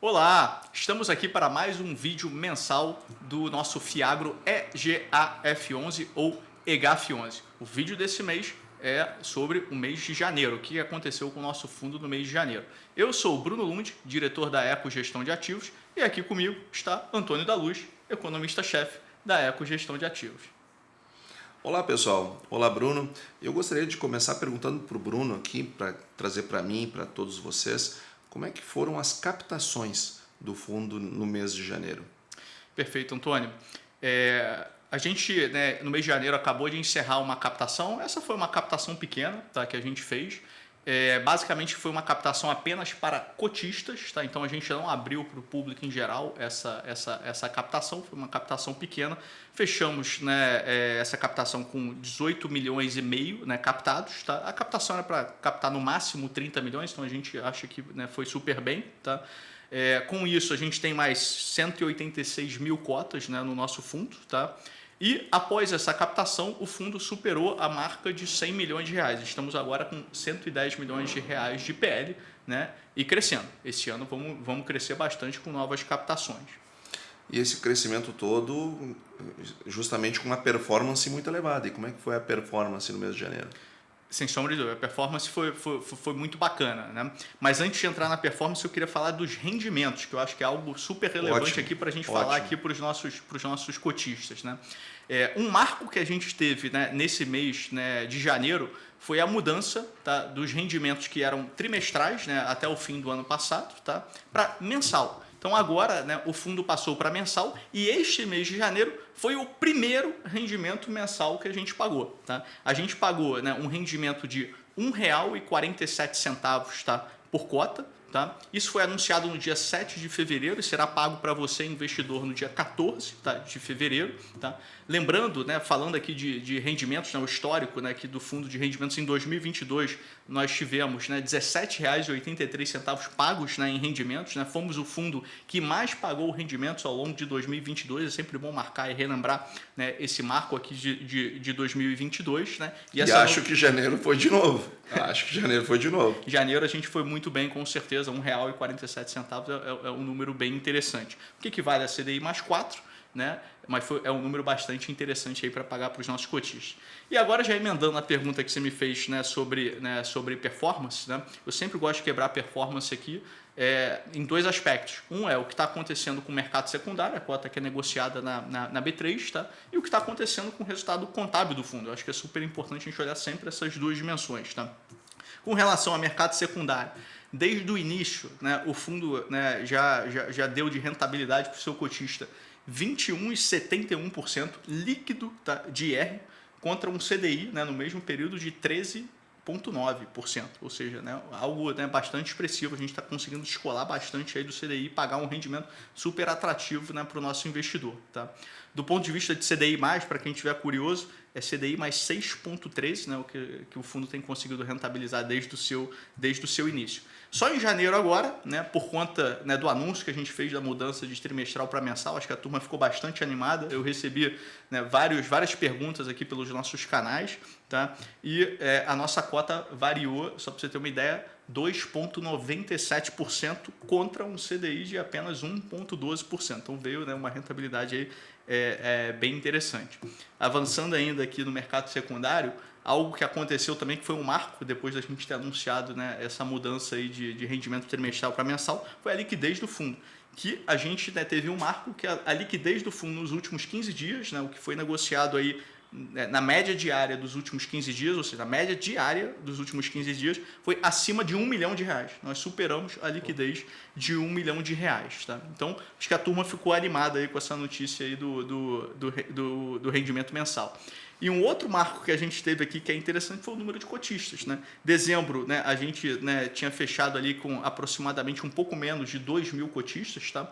Olá, estamos aqui para mais um vídeo mensal do nosso Fiagro EGAF11 ou EGAF11. O vídeo desse mês é sobre o mês de janeiro, o que aconteceu com o nosso fundo no mês de janeiro. Eu sou o Bruno Lund, diretor da Eco Gestão de Ativos, e aqui comigo está Antônio da Luz, economista-chefe da Eco Gestão de Ativos. Olá pessoal, olá Bruno. Eu gostaria de começar perguntando para o Bruno aqui, para trazer para mim e para todos vocês, como é que foram as captações do fundo no mês de janeiro? Perfeito, Antônio. A gente, no mês de janeiro, acabou de encerrar uma captação. Essa foi uma captação pequena, tá, que a gente fez. Basicamente foi uma captação apenas para cotistas, tá? Então a gente não abriu para o público em geral essa captação, foi uma captação pequena. Fechamos, essa captação com 18 milhões e meio, captados, tá? A captação era para captar no máximo 30 milhões, então a gente acha que, foi super bem, tá? Com isso a gente tem mais 186 mil cotas, no nosso fundo, tá? E após essa captação, o fundo superou a marca de 100 milhões de reais. Estamos agora com 110 milhões de reais de PL, e crescendo. Esse ano vamos crescer bastante com novas captações. E esse crescimento todo justamente com uma performance muito elevada. E como é que foi a performance no mês de janeiro? Sem sombra de dúvida, a performance foi muito bacana, Mas antes de entrar na performance, eu queria falar dos rendimentos, que eu acho que é algo super relevante aqui para a gente falar aqui para os nossos cotistas, Um marco que a gente teve, nesse mês, de janeiro foi a mudança, tá, dos rendimentos que eram trimestrais, até o fim do ano passado, tá, para mensal. Então agora, o fundo passou para mensal e este mês de janeiro foi o primeiro rendimento mensal que a gente pagou. Tá? A gente pagou, um rendimento de R$ 1,47, tá, por cota. Tá? Isso foi anunciado no dia 7 de fevereiro e será pago para você, investidor, no dia 14, tá, de fevereiro. Tá? Lembrando, falando aqui de rendimentos, o histórico, aqui do fundo de rendimentos em 2022, nós tivemos, R$ 17,83 pagos, em rendimentos. Fomos o fundo que mais pagou rendimentos ao longo de 2022. É sempre bom marcar e relembrar, esse marco aqui de 2022. E acho que janeiro foi de novo. Janeiro a gente foi muito bem, com certeza. R$ 1,47 é um número bem interessante. O que equivale a CDI mais 4, mas é um número bastante interessante aí para pagar para os nossos cotistas. E agora, já emendando a pergunta que você me fez, sobre performance, eu sempre gosto de quebrar a performance aqui em dois aspectos. Um é o que está acontecendo com o mercado secundário, a cota que é negociada na B3, tá? E o que está acontecendo com o resultado contábil do fundo. Eu acho que é super importante a gente olhar sempre essas duas dimensões. Tá? Com relação ao mercado secundário, desde o início, o fundo, já deu de rentabilidade para o seu cotista 21,71% líquido, tá, de IR, contra um CDI, no mesmo período, de 13,9%, ou seja, algo, bastante expressivo. A gente está conseguindo descolar bastante aí do CDI e pagar um rendimento super atrativo, para o nosso investidor. Tá? Do ponto de vista de CDI+, para quem estiver curioso, é CDI mais 6,13, o que o fundo tem conseguido rentabilizar desde o seu início. Só em janeiro agora, por conta, do anúncio que a gente fez da mudança de trimestral para mensal, acho que a turma ficou bastante animada. Eu recebi, várias perguntas aqui pelos nossos canais, tá? E a nossa cota variou, só para você ter uma ideia, 2,97% contra um CDI de apenas 1,12%. Então veio, uma rentabilidade aí, bem interessante. Avançando ainda aqui no mercado secundário, algo que aconteceu também, que foi um marco depois da gente ter anunciado, essa mudança aí de rendimento trimestral para mensal, foi a liquidez do fundo. Que a gente, teve um marco que a liquidez do fundo nos últimos 15 dias, o que foi negociado aí na média diária dos últimos 15 dias, ou seja, a média diária dos últimos 15 dias foi acima de R$ 1 milhão. Nós superamos a liquidez de R$ 1 milhão. Tá? Então, acho que a turma ficou animada aí com essa notícia aí do rendimento mensal. E um outro marco que a gente teve aqui que é interessante foi o número de cotistas, né? Dezembro, né, a gente, né, tinha fechado ali com aproximadamente um pouco menos de 2.000 cotistas, tá?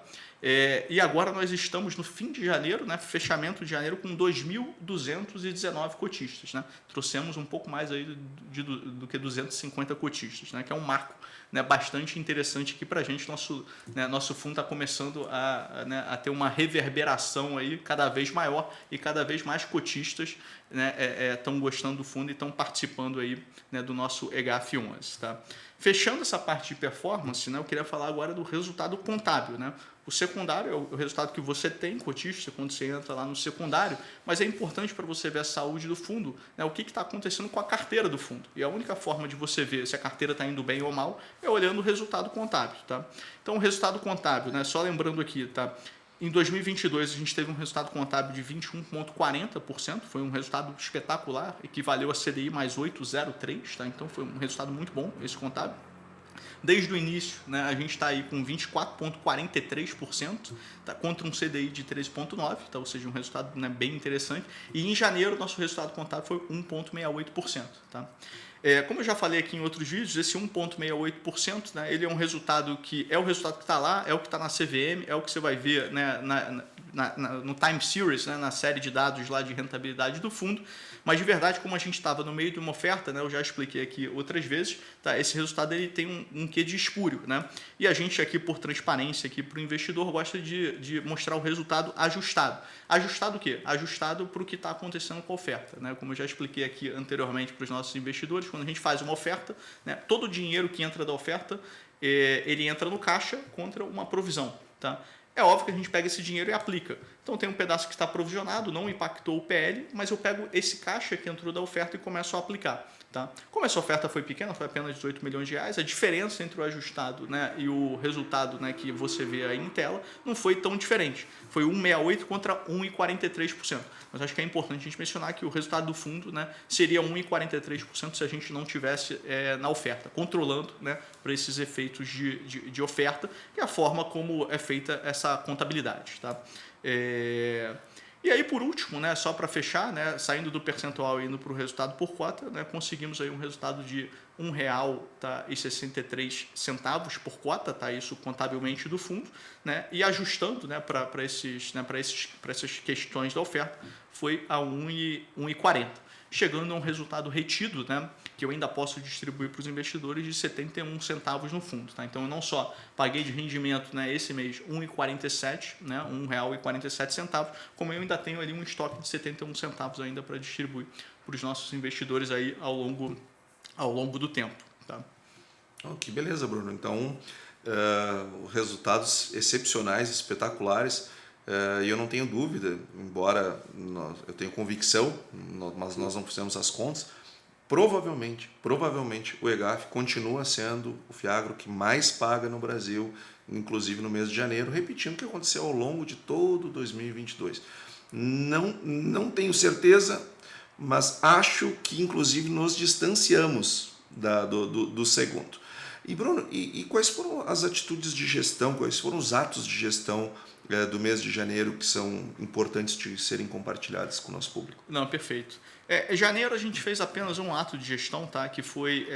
E agora nós estamos no fim de janeiro, né, fechamento de janeiro, com 2.219 cotistas, né? Trouxemos um pouco mais aí do que 250 cotistas, né, que é um marco, né, bastante interessante aqui para a gente. Nosso fundo está começando a ter uma reverberação aí cada vez maior e cada vez mais cotistas, né, estão gostando do fundo e estão participando aí, né, do nosso EGAF11. Tá? Fechando essa parte de performance, né, eu queria falar agora do resultado contábil. Né? O secundário é o resultado que você tem, cotista, quando você entra lá no secundário, mas é importante para você ver a saúde do fundo, né, o que está acontecendo com a carteira do fundo. E a única forma de você ver se a carteira está indo bem ou mal é olhando o resultado contábil. Tá? Então, o resultado contábil, né, só lembrando aqui, tá? Em 2022, a gente teve um resultado contábil de 21,40%, foi um resultado espetacular, equivaleu a CDI mais 8,03, tá? Então foi um resultado muito bom esse contábil. Desde o início, né, a gente está aí com 24,43%, tá, contra um CDI de 13,9%, tá, ou seja, um resultado, né, bem interessante. E em janeiro, nosso resultado contábil foi 1,68%. Tá? Como eu já falei aqui em outros vídeos, esse 1,68%, né, ele é um resultado que é o resultado que está lá, é o que está na CVM, é o que você vai ver, né, no time series, né, na série de dados lá de rentabilidade do fundo. Mas de verdade, como a gente estava no meio de uma oferta, né, eu já expliquei aqui outras vezes, tá, esse resultado ele tem um quê de espúrio. Né? E a gente aqui, por transparência para o investidor, gosta de mostrar o resultado ajustado. Ajustado o quê? Ajustado para o que está acontecendo com a oferta. Né? Como eu já expliquei aqui anteriormente para os nossos investidores, quando a gente faz uma oferta, né, todo o dinheiro que entra da oferta, ele entra no caixa contra uma provisão. Tá? É óbvio que a gente pega esse dinheiro e aplica. Então tem um pedaço que está provisionado, não impactou o PL, mas eu pego esse caixa que entrou da oferta e começo a aplicar. Tá? Como essa oferta foi pequena, foi apenas 18 milhões de reais, a diferença entre o ajustado, né, e o resultado, né, que você vê aí em tela não foi tão diferente. Foi 1,68 contra 1,43%. Mas acho que é importante a gente mencionar que o resultado do fundo, né, seria 1,43% se a gente não tivesse na oferta, controlando, né, para esses efeitos de oferta, que é a forma como é feita essa contabilidade. Tá? E aí, por último, né, só para fechar, né, saindo do percentual e indo para o resultado por cota, né, conseguimos aí um resultado de R$ 1,63 por cota, tá, isso contabilmente do fundo, né, e ajustando, né, para essas questões da oferta, foi a 1,40, chegando a um resultado retido, né, que eu ainda posso distribuir para os investidores de 71 centavos no fundo. Tá? Então, eu não só paguei de rendimento, né, esse mês 1,47, né, R$ 1,47, como eu ainda tenho ali um estoque de 71 centavos ainda para distribuir para os nossos investidores aí ao longo do tempo. Tá? Oh, que beleza, Bruno. Então, resultados excepcionais, espetaculares. E eu não tenho dúvida, embora eu tenha convicção, mas nós não fizemos as contas, provavelmente o EGAF continua sendo o Fiagro que mais paga no Brasil, inclusive no mês de janeiro, repetindo o que aconteceu ao longo de todo 2022. Não tenho certeza, mas acho que inclusive nos distanciamos do segundo. E Bruno, e quais foram as atitudes de gestão, quais foram os atos de gestão do mês de janeiro que são importantes de serem compartilhados com o nosso público? Não, perfeito. Em janeiro a gente fez apenas um ato de gestão, tá? Que foi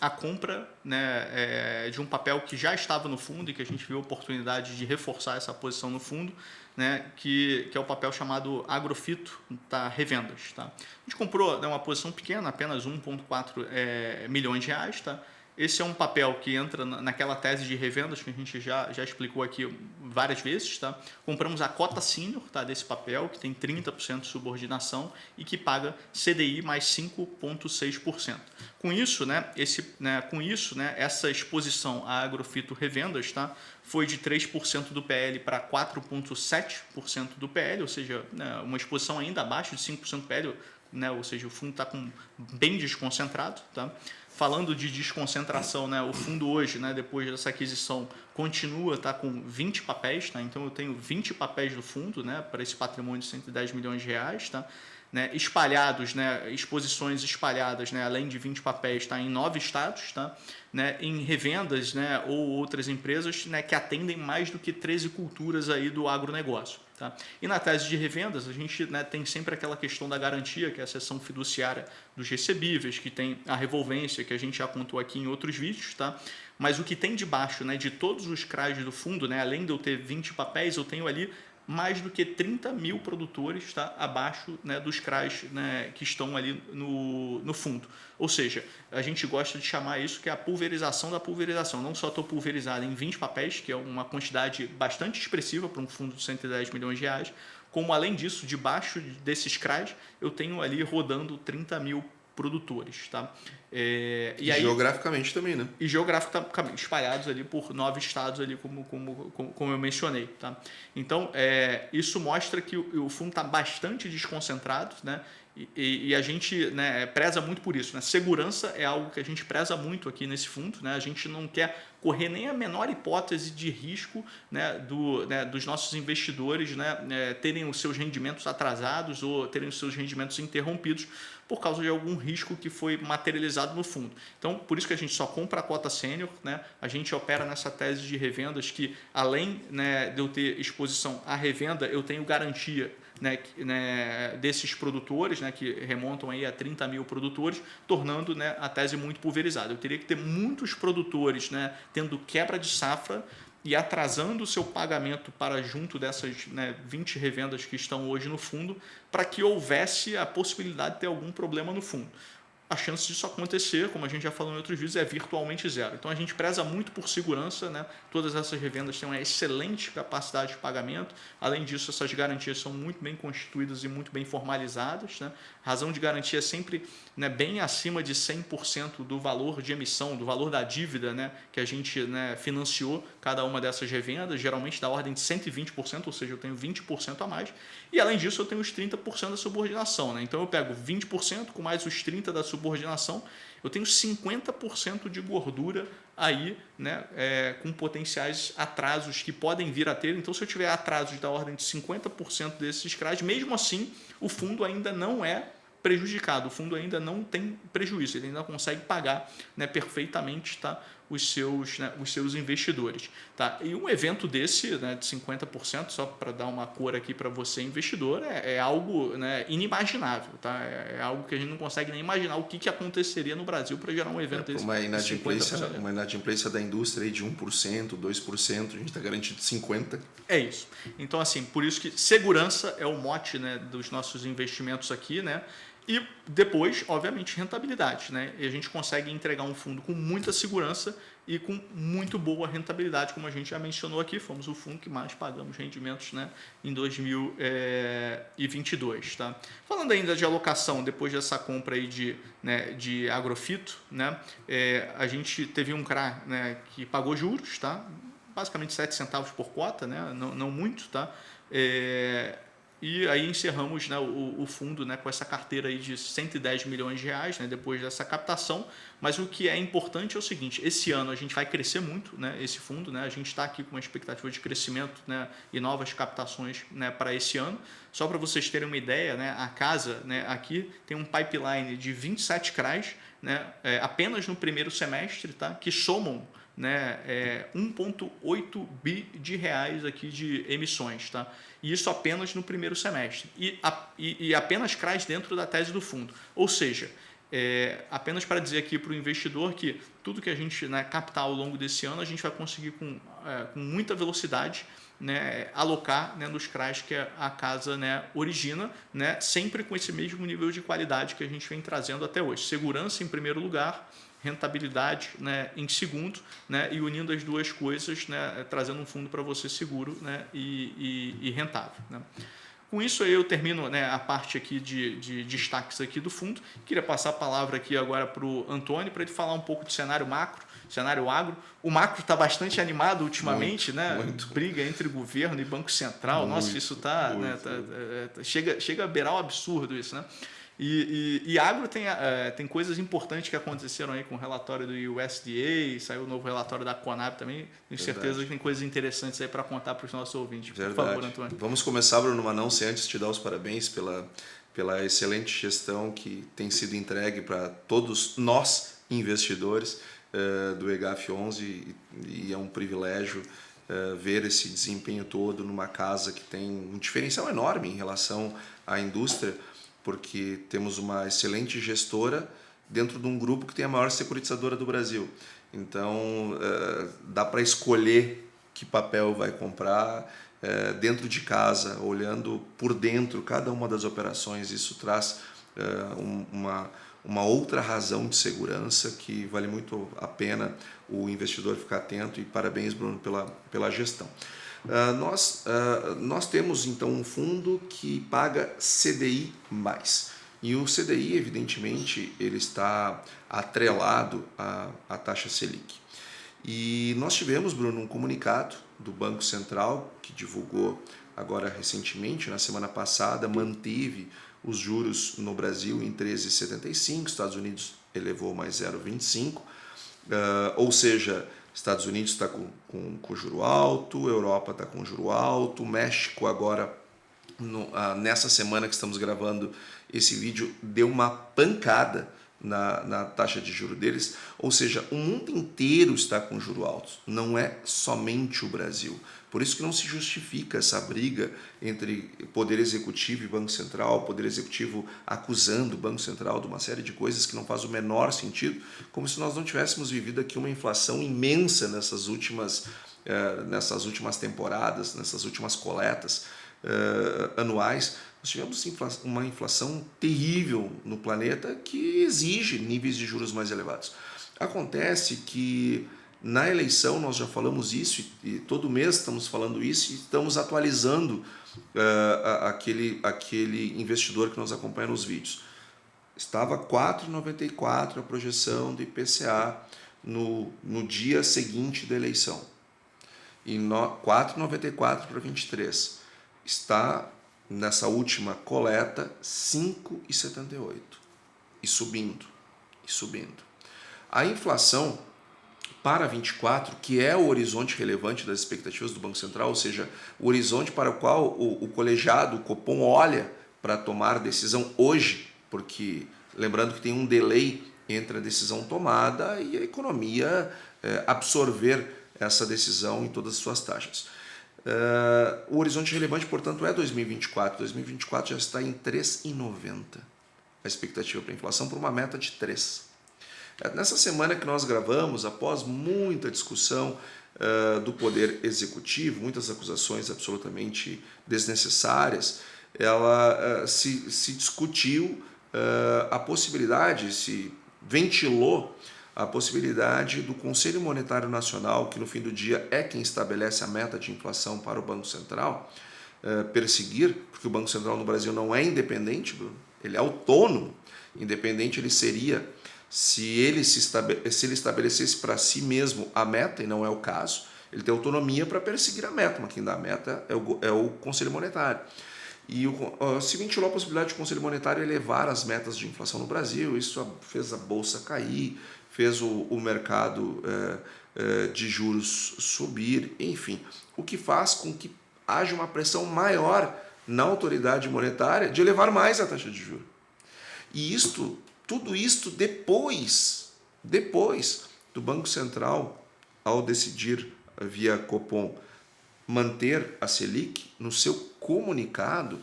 a compra, né, de um papel que já estava no fundo e que a gente viu a oportunidade de reforçar essa posição no fundo, né, que é o papel chamado Agrofito, tá, Revendas. Tá? A gente comprou, né, uma posição pequena, apenas 1,4 milhões de reais. Tá? Esse é um papel que entra naquela tese de revendas que a gente já explicou aqui várias vezes. Tá? Compramos a cota sênior, tá, desse papel, que tem 30% de subordinação e que paga CDI mais 5,6%. Com isso, essa exposição a Agrofito Revendas, tá, foi de 3% do PL para 4,7% do PL, ou seja, né, uma exposição ainda abaixo de 5% do PL, né, ou seja, o fundo está bem desconcentrado. Tá? Falando de desconcentração, né, o fundo hoje, né, depois dessa aquisição, continua com 20 papéis. Tá? Então, eu tenho 20 papéis do fundo, né, para esse patrimônio de 110 milhões de reais. Tá? né, espalhados, né, exposições espalhadas, né, além de 20 papéis, tá, em 9 estados, tá, né, em revendas, né, ou outras empresas, né, que atendem mais do que 13 culturas aí do agronegócio. Tá? E na tese de revendas, a gente, né, tem sempre aquela questão da garantia, que é a seção fiduciária dos recebíveis, que tem a revolvência, que a gente já contou aqui em outros vídeos. Tá? Mas o que tem debaixo, né, de todos os CRAs do fundo, né, além de eu ter 20 papéis, eu tenho ali mais do que 30 mil produtores, tá, abaixo, né, dos CRAs, né, que estão ali no fundo. Ou seja, a gente gosta de chamar isso que é a pulverização da pulverização. Não só estou pulverizado em 20 papéis, que é uma quantidade bastante expressiva para um fundo de 110 milhões de reais, como além disso, debaixo desses CRAs, eu tenho ali rodando 30 mil produtores. Tá? E aí, geograficamente também, né? E geograficamente espalhados ali por 9 estados, ali como eu mencionei. Tá? Então, isso mostra que o fundo está bastante desconcentrado, né? E a gente, né, preza muito por isso. Né? Segurança é algo que a gente preza muito aqui nesse fundo. Né? A gente não quer correr nem a menor hipótese de risco, né, dos nossos investidores, né, terem os seus rendimentos atrasados ou terem os seus rendimentos interrompidos por causa de algum risco que foi materializado no fundo. Então, por isso que a gente só compra a cota sênior, né? A gente opera nessa tese de revendas que, além, né, de eu ter exposição à revenda, eu tenho garantia, né, desses produtores, né, que remontam aí a 30 mil produtores, tornando, né, a tese muito pulverizada. Eu teria que ter muitos produtores, né, tendo quebra de safra e atrasando o seu pagamento para junto dessas, né, 20 revendas que estão hoje no fundo, para que houvesse a possibilidade de ter algum problema no fundo. A chance disso acontecer, como a gente já falou em outros vídeos, é virtualmente zero. Então a gente preza muito por segurança, né? Todas essas revendas têm uma excelente capacidade de pagamento. Além disso, essas garantias são muito bem constituídas e muito bem formalizadas, né? Razão de garantia é sempre, né, bem acima de 100% do valor de emissão, do valor da dívida, né, que a gente, né, financiou cada uma dessas revendas, geralmente da ordem de 120%, ou seja, eu tenho 20% a mais. E além disso, eu tenho os 30% da subordinação. Né? Então eu pego 20% com mais os 30% da subordinação, eu tenho 50% de gordura aí, né, com potenciais atrasos que podem vir a ter. Então, se eu tiver atrasos da ordem de 50% desses CRAs, mesmo assim, o fundo ainda não é prejudicado, o fundo ainda não tem prejuízo, ele ainda consegue pagar, né, perfeitamente, tá, os seus investidores. Tá? E um evento desse, né, de 50%, só para dar uma cor aqui para você, investidor, é algo, né, inimaginável. Tá? É algo que a gente não consegue nem imaginar o que aconteceria no Brasil para gerar um evento desse. Uma inadimplência da indústria aí de 1%, 2%, a gente está garantido 50%. É isso. Então, assim, por isso que segurança é o mote, né, dos nossos investimentos aqui, né? E depois, obviamente, rentabilidade. Né? E a gente consegue entregar um fundo com muita segurança e com muito boa rentabilidade, como a gente já mencionou aqui. Fomos o fundo que mais pagamos rendimentos, né, em 2022. Tá? Falando ainda de alocação, depois dessa compra aí de agrofito, né, a gente teve um CRA, né, que pagou juros, tá? Basicamente 7 centavos por cota, né? Não muito. Tá? E aí encerramos, né, o fundo, né, com essa carteira aí de 110 milhões de reais, né, depois dessa captação. Mas o que é importante é o seguinte: esse ano a gente vai crescer muito, né, esse fundo. Né, a gente está aqui com uma expectativa de crescimento, né, e novas captações, né, para esse ano. Só para vocês terem uma ideia, né, a casa, né, aqui tem um pipeline de 27 CRAs, né, apenas no primeiro semestre, tá, que somam, né, 1,8 bi de reais aqui de emissões, tá? E isso apenas no primeiro semestre. E apenas CRAs dentro da tese do fundo. Ou seja, apenas para dizer aqui para o investidor que tudo que a gente, né, captar ao longo desse ano, a gente vai conseguir com muita velocidade, né, alocar, né, nos CRAs que a casa, né, origina, né, sempre com esse mesmo nível de qualidade que a gente vem trazendo até hoje. Segurança em primeiro lugar, rentabilidade, né, em segundo, né, e unindo as duas coisas, né, trazendo um fundo para você seguro, né, e rentável. Né. Com isso aí eu termino, né, a parte aqui de destaques aqui do fundo. Queria passar a palavra aqui agora para o Antônio para ele falar um pouco de cenário macro, cenário agro. O macro está bastante animado ultimamente, muito, né? Muito. Briga entre governo e Banco Central. Muito, nossa, isso está, né, chega a beirar o absurdo isso, né? E agro tem coisas importantes que aconteceram aí com o relatório do USDA, saiu o novo relatório da Conab também. Tenho certeza que tem coisas interessantes aí para contar para os nossos ouvintes. Verdade. Por favor, Antônio. Vamos começar, Bruno, mas não sem antes te dar os parabéns pela excelente gestão que tem sido entregue para todos nós investidores do EGAF 11 e é um privilégio ver esse desempenho todo numa casa que tem um diferencial enorme em relação à indústria, porque temos uma excelente gestora dentro de um grupo que tem a maior securitizadora do Brasil. Então, dá para escolher que papel vai comprar dentro de casa, olhando por dentro cada uma das operações. Isso traz uma outra razão de segurança que vale muito a pena o investidor ficar atento, e parabéns, Bruno, pela gestão. Nós temos então um fundo que paga CDI+. E o CDI, evidentemente, ele está atrelado à taxa Selic. E nós tivemos, Bruno, um comunicado do Banco Central, que divulgou agora recentemente, na semana passada, manteve os juros no Brasil em 13,75, Estados Unidos elevou mais 0,25, ou seja, Estados Unidos está com juro alto, Europa está com juro alto, México agora, nessa semana que estamos gravando esse vídeo, deu uma pancada na taxa de juro deles, ou seja, o mundo inteiro está com juro altos, não é somente o Brasil. Por isso que não se justifica essa briga entre Poder Executivo e Banco Central, Poder Executivo acusando o Banco Central de uma série de coisas que não faz o menor sentido, como se nós não tivéssemos vivido aqui uma inflação imensa nessas últimas temporadas, nessas últimas coletas anuais. Nós tivemos uma inflação terrível no planeta que exige níveis de juros mais elevados. Acontece que na eleição nós já falamos isso e todo mês estamos falando isso e estamos atualizando aquele investidor que nos acompanha nos vídeos. Estava 4,94 a projeção do IPCA no dia seguinte da eleição. E 4,94 para 23. Está nessa última coleta 5,78 e subindo. A inflação para 24, que é o horizonte relevante das expectativas do Banco Central, ou seja, o horizonte para o qual o colegiado, o Copom, olha para tomar decisão hoje, porque lembrando que tem um delay entre a decisão tomada e a economia absorver essa decisão em todas as suas taxas. O horizonte relevante, portanto, é 2024. 2024 já está em 3,90 a expectativa para a inflação, por uma meta de 3. Nessa semana que nós gravamos, após muita discussão do Poder Executivo, muitas acusações absolutamente desnecessárias, ela se discutiu a possibilidade, se ventilou a possibilidade do Conselho Monetário Nacional, que no fim do dia é quem estabelece a meta de inflação para o Banco Central, perseguir, porque o Banco Central no Brasil não é independente, Bruno, ele é autônomo. Independente ele seria se ele estabelecesse para si mesmo a meta, e não é o caso. Ele tem autonomia para perseguir a meta, mas quem dá a meta é o Conselho Monetário. E se ventilou a possibilidade de o Conselho Monetário elevar as metas de inflação no Brasil. Isso fez a Bolsa cair, fez o mercado de juros subir, enfim, o que faz com que haja uma pressão maior na autoridade monetária de elevar mais a taxa de juros. E tudo isto depois do Banco Central, ao decidir via Copom manter a Selic, no seu comunicado,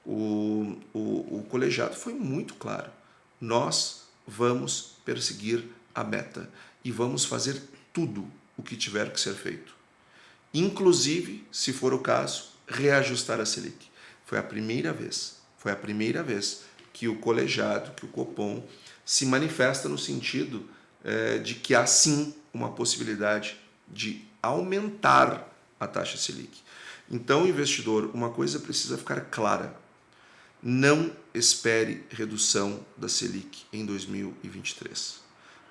o colegiado foi muito claro. Nós vamos perseguir a meta e vamos fazer tudo o que tiver que ser feito. Inclusive, se for o caso, reajustar a Selic. Foi a primeira vez que o colegiado, que o Copom, se manifesta no sentido de que há sim uma possibilidade de aumentar a taxa Selic. Então, investidor, uma coisa precisa ficar clara. Não espere redução da Selic em 2023.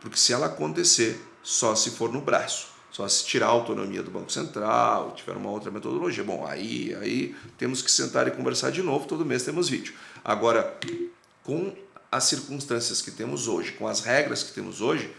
Porque se ela acontecer, só se for no braço. Só se tirar a autonomia do Banco Central, tiver uma outra metodologia. Bom, aí temos que sentar e conversar de novo, todo mês temos vídeo. Agora, com as circunstâncias que temos hoje, com as regras que temos hoje,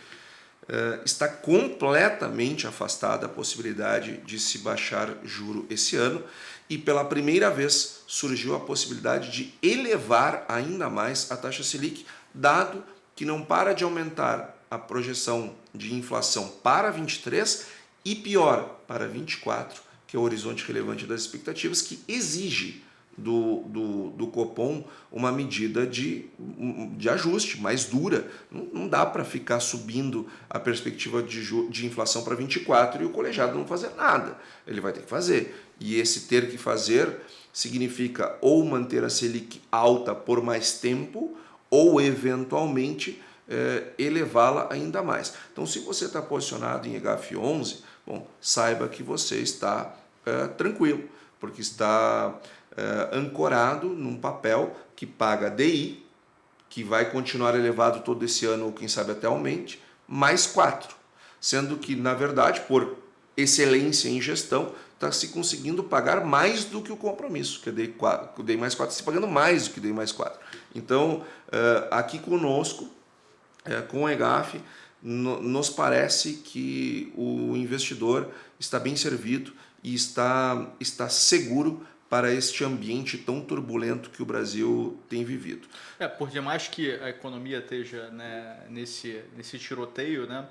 está completamente afastada a possibilidade de se baixar juro esse ano. e pela primeira vez surgiu a possibilidade de elevar ainda mais a taxa Selic, dado que não para de aumentar a projeção de inflação para 23 e pior, para 24, que é o horizonte relevante das expectativas, que exige do Copom uma medida de ajuste mais dura. Não dá para ficar subindo a perspectiva de inflação para 24 e o colegiado não fazer nada. Ele vai ter que fazer. E esse ter que fazer significa ou manter a Selic alta por mais tempo ou, eventualmente, elevá-la ainda mais. Então, se você está posicionado em EGAF11, bom, saiba que você está tranquilo, porque está ancorado num papel que paga DI, que vai continuar elevado todo esse ano, ou quem sabe até aumente, mais 4. Sendo que, na verdade, por excelência em gestão, está se conseguindo pagar mais do que o compromisso, que o DI mais 4 está se pagando mais do que o DI mais 4. Então, aqui conosco, com o EGAF, nos parece que o investidor está bem servido e está seguro para este ambiente tão turbulento que o Brasil tem vivido. Por demais que a economia esteja, né, nesse tiroteio, né,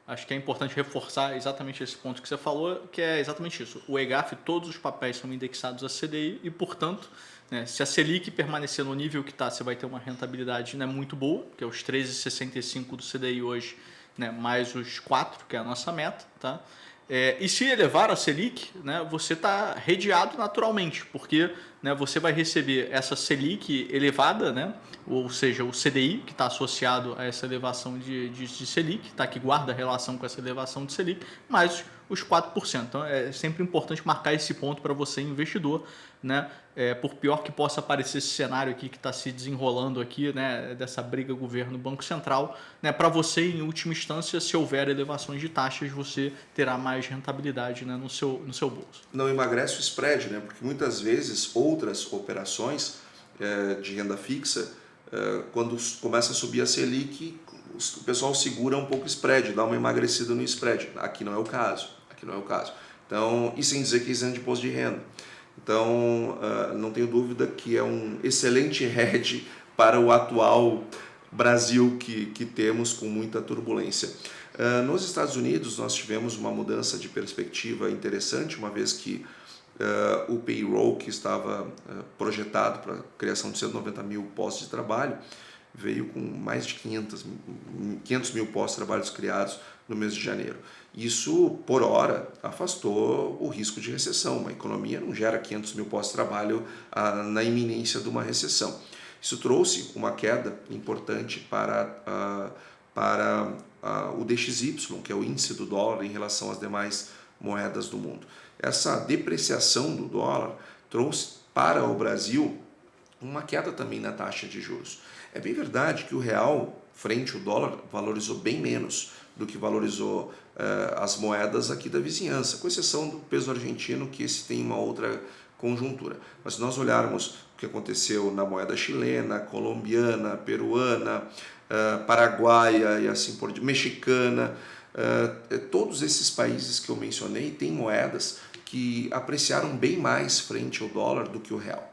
acho que é importante reforçar exatamente esse ponto que você falou, que é exatamente isso. O EGAF, todos os papéis são indexados a CDI e, portanto, né, se a Selic permanecer no nível que está, você vai ter uma rentabilidade, né, muito boa, que é os 13,65 do CDI hoje, né, mais os 4, que é a nossa meta, tá? E se elevar a Selic, né, você está redeado naturalmente, porque, né, você vai receber essa Selic elevada, né, ou seja, o CDI, que está associado a essa elevação de Selic, tá, que guarda relação com essa elevação de Selic, mais os 4%. Então, é sempre importante marcar esse ponto para você, investidor, né? Por pior que possa parecer esse cenário aqui que está se desenrolando aqui, né, dessa briga governo-Banco Central, né, para você, em última instância, se houver elevações de taxas, você terá mais rentabilidade, né, no seu bolso. Não emagrece o spread, né? Porque muitas vezes outras operações de renda fixa, quando começa a subir a Selic, o pessoal segura um pouco o spread, dá uma emagrecida no spread. Aqui não é o caso. Então, e sem dizer que é isento de imposto de renda. Então, não tenho dúvida que é um excelente hedge para o atual Brasil que temos com muita turbulência. Nos Estados Unidos, nós tivemos uma mudança de perspectiva interessante, uma vez que o payroll que estava projetado para a criação de 190 mil postos de trabalho veio com mais de 500 mil postos de trabalho criados no mês de janeiro. Isso, por hora, afastou o risco de recessão. Uma economia não gera 500 mil postos de trabalho na iminência de uma recessão. Isso trouxe uma queda importante para o DXY, que é o índice do dólar em relação às demais moedas do mundo. Essa depreciação do dólar trouxe para o Brasil uma queda também na taxa de juros. É bem verdade que o real, frente ao dólar, valorizou bem menos do que valorizou as moedas aqui da vizinhança, com exceção do peso argentino, que esse tem uma outra conjuntura. Mas se nós olharmos o que aconteceu na moeda chilena, colombiana, peruana, paraguaia e assim por diante, mexicana, todos esses países que eu mencionei têm moedas que apreciaram bem mais frente ao dólar do que o real.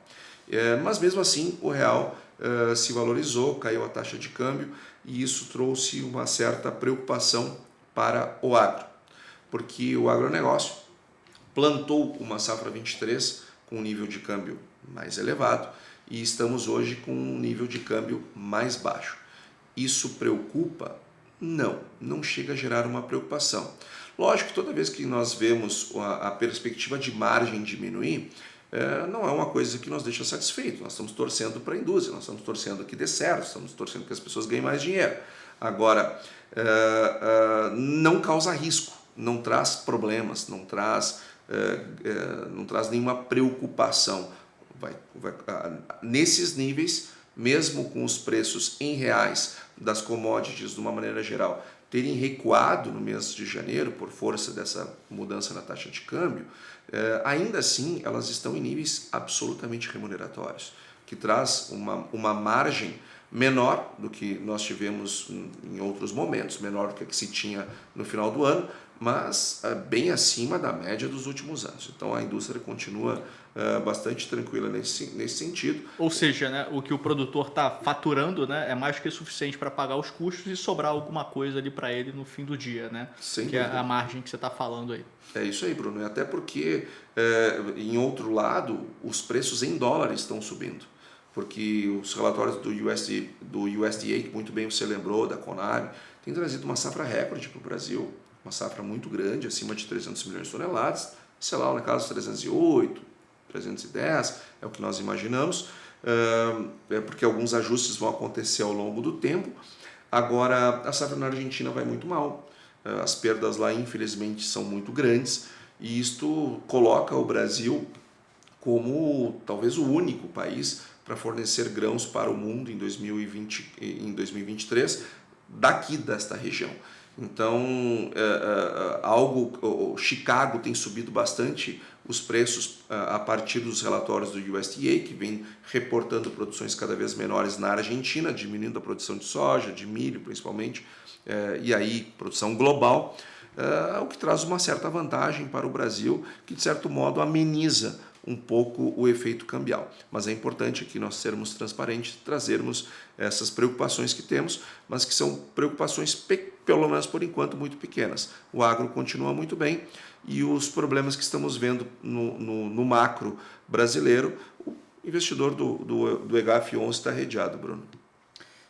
Mas mesmo assim o real se valorizou, caiu a taxa de câmbio e isso trouxe uma certa preocupação para o agro, porque o agronegócio plantou uma safra 23 com um nível de câmbio mais elevado e estamos hoje com um nível de câmbio mais baixo. Isso preocupa? Não chega a gerar uma preocupação. Lógico que toda vez que nós vemos a perspectiva de margem diminuir, não é uma coisa que nos deixa satisfeito. Nós estamos torcendo para a indústria, nós estamos torcendo que dê certo, estamos torcendo que as pessoas ganhem mais dinheiro. Agora, não causa risco, não traz problemas, não traz nenhuma preocupação. Nesses níveis, mesmo com os preços em reais das commodities de uma maneira geral terem recuado no mês de janeiro por força dessa mudança na taxa de câmbio, ainda assim elas estão em níveis absolutamente remuneratórios, que traz uma margem menor do que nós tivemos em outros momentos, menor do que se tinha no final do ano, mas bem acima da média dos últimos anos. Então a indústria continua bastante tranquila nesse sentido. Ou seja, né, o que o produtor está faturando, né, é mais que suficiente para pagar os custos e sobrar alguma coisa ali para ele no fim do dia, né? Sem que dúvida. É a margem que você está falando aí. É isso aí, Bruno. E até porque, em outro lado, os preços em dólares estão subindo. Porque os relatórios do USDA, que muito bem você lembrou, da Conab, tem trazido uma safra recorde para o Brasil. Uma safra muito grande, acima de 300 milhões de toneladas. Sei lá, na casa 308, 310, é o que nós imaginamos. Porque alguns ajustes vão acontecer ao longo do tempo. Agora, a safra na Argentina vai muito mal. As perdas lá, infelizmente, são muito grandes e isto coloca o Brasil como talvez o único país para fornecer grãos para o mundo em 2023 daqui desta região. Então, Chicago tem subido bastante os preços a partir dos relatórios do USDA, que vem reportando produções cada vez menores na Argentina, diminuindo a produção de soja, de milho principalmente, e aí produção global, o que traz uma certa vantagem para o Brasil, que de certo modo ameniza um pouco o efeito cambial. Mas é importante aqui nós sermos transparentes, trazermos essas preocupações que temos, mas que são preocupações, pelo menos por enquanto, muito pequenas. O agro continua muito bem e os problemas que estamos vendo no macro brasileiro, o investidor do EGAF11 está redeado, Bruno.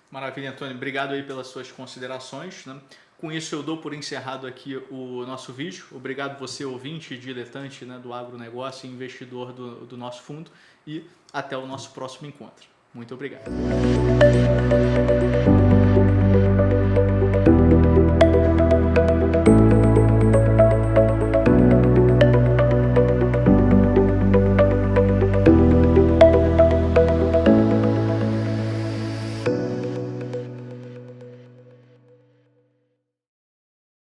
Maravilha, Antônio. Obrigado aí pelas suas considerações, né? Com isso eu dou por encerrado aqui o nosso vídeo. Obrigado você, ouvinte e diletante, né, do agronegócio e investidor do nosso fundo. E até o nosso próximo encontro. Muito obrigado.